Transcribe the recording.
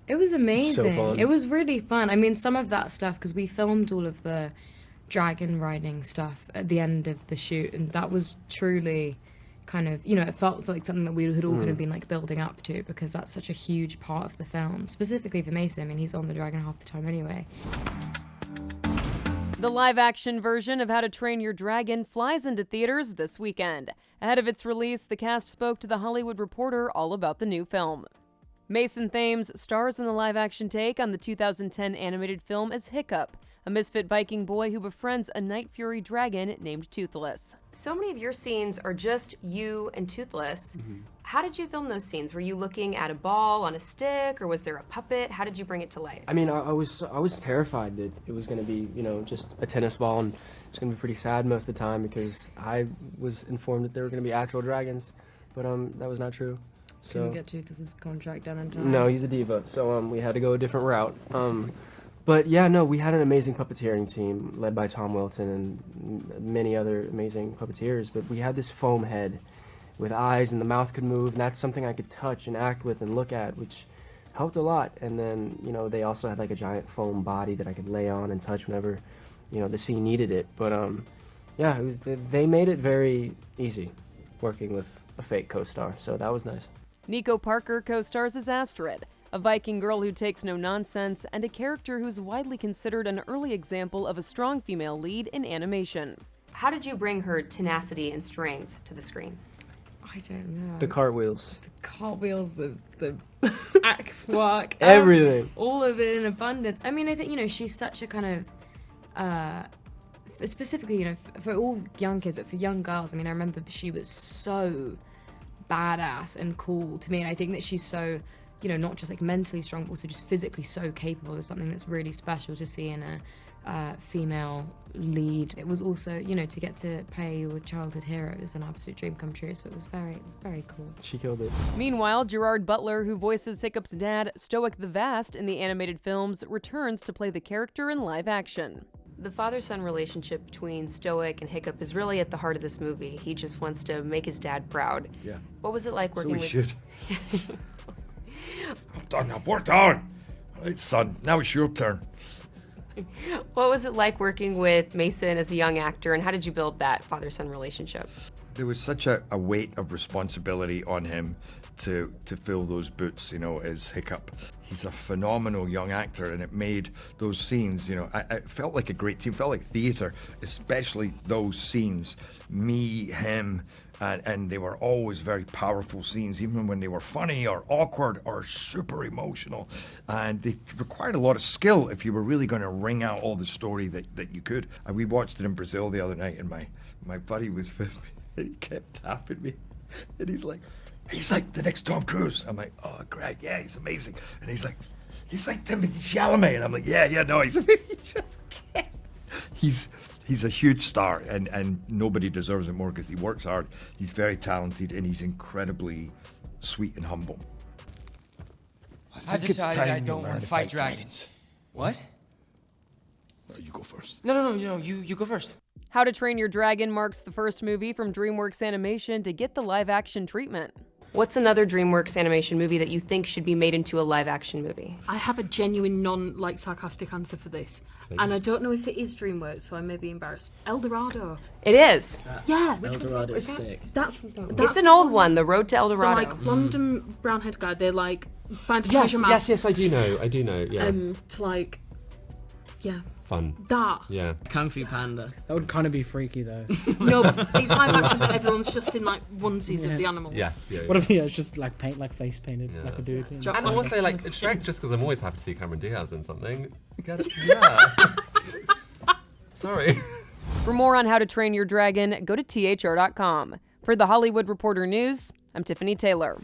It was amazing. So fun. It was really fun. I mean, some of that stuff, because we filmed all of the dragon riding stuff at the end of the shoot, and that was truly kind of, you know, it felt like something that we had all kind of been like building up to, because that's such a huge part of the film, specifically for Mason. I mean, he's on the dragon half the time anyway. The live-action version of How to Train Your Dragon flies into theaters this weekend. Ahead of its release, the cast spoke to The Hollywood Reporter all about the new film. Mason Thames stars in the live-action take on the 2010 animated film as Hiccup, a misfit Viking boy who befriends a Night Fury dragon named Toothless. So many of your scenes are just you and Toothless. How did you film those scenes? Were you looking at a ball on a stick, or was there a puppet? How did you bring it to life? I mean, I was terrified that it was going to be, you know, just a tennis ball, and it's going to be pretty sad most of the time, because I was informed that there were going to be actual dragons, but that was not true. So Couldn't get Toothless's contract done in time. no, he's a diva, so we had to go a different route. But yeah, no, we had an amazing puppeteering team led by Tom Wilton and many other amazing puppeteers, but we had this foam head with eyes, and the mouth could move, and that's something I could touch and act with and look at, which helped a lot. And then, you know, they also had like a giant foam body that I could lay on and touch whenever, you know, the scene needed it. But yeah, they made it very easy working with a fake co-star, so that was nice. Nico Parker co-stars as Astrid, a Viking girl who takes no nonsense and a character who's widely considered an early example of a strong female lead in animation. How did you bring her tenacity and strength to the screen? I don't know. The cartwheels. The cartwheels, the axe work. Everything. All of it in abundance. I mean, I think, you know, she's such a kind of, specifically, you know, for all young kids, but for young girls, I mean, I remember she was so badass and cool to me, and I think that she's so, you know, not just like mentally strong, but also just physically so capable is something that's really special to see in a female lead. It was also, you know, to get to play your childhood hero is an absolute dream come true, so it was very cool. She killed it. Meanwhile, Gerard Butler, who voices Hiccup's dad, Stoic the Vast, in the animated films, returns to play the character in live action. The father-son relationship between Stoic and Hiccup is really at the heart of this movie. He just wants to make his dad proud. Yeah. What was it like working with... So we should. I'm done. I've worked hard. All right, son. Now it's your turn. What was it like working with Mason as a young actor, and how did you build that father-son relationship? There was such a weight of responsibility on him to fill those boots, you know, as Hiccup. He's a phenomenal young actor, and it made those scenes, you know, I felt like a great team, felt like theatre, especially those scenes, me, him, and they were always very powerful scenes, even when they were funny or awkward or super emotional, and they required a lot of skill if you were really going to wring out all the story that you could. And we watched it in Brazil the other night, and my buddy was with me, and he kept tapping me, and he's like the next Tom Cruise. I'm like, oh, great, yeah, he's amazing. And he's like Timothy Chalamet. And I'm like, yeah, no, he's amazing. He's a huge star, and nobody deserves it more because he works hard. He's very talented, and he's incredibly sweet and humble. I've decided I don't want to fight dragons. What? No, you go first. No, you go first. How to Train Your Dragon marks the first movie from DreamWorks Animation to get the live-action treatment. What's another DreamWorks Animation movie that you think should be made into a live-action movie? I have a genuine sarcastic answer for this. And I don't know if it is DreamWorks, so I may be embarrassed. El Dorado. It is. Yeah. El Dorado's sick. That's It's an old one, The Road to El the Dorado. like London brown-haired guy. They like find a Yes, treasure map. yes, I do know, yeah. To like, yeah. Fun. That. Yeah. Kung Fu Panda. That would kind of be freaky though. No, it's live action, but everyone's just in like onesies of the animals. Yes. Yeah. What if it's just like face painted like a dude? And also like Shrek, just because I'm always happy to see Cameron Diaz in something. Get it? Yeah. Sorry. For more on How to Train Your Dragon, go to THR.com. For The Hollywood Reporter News, I'm Tiffany Taylor.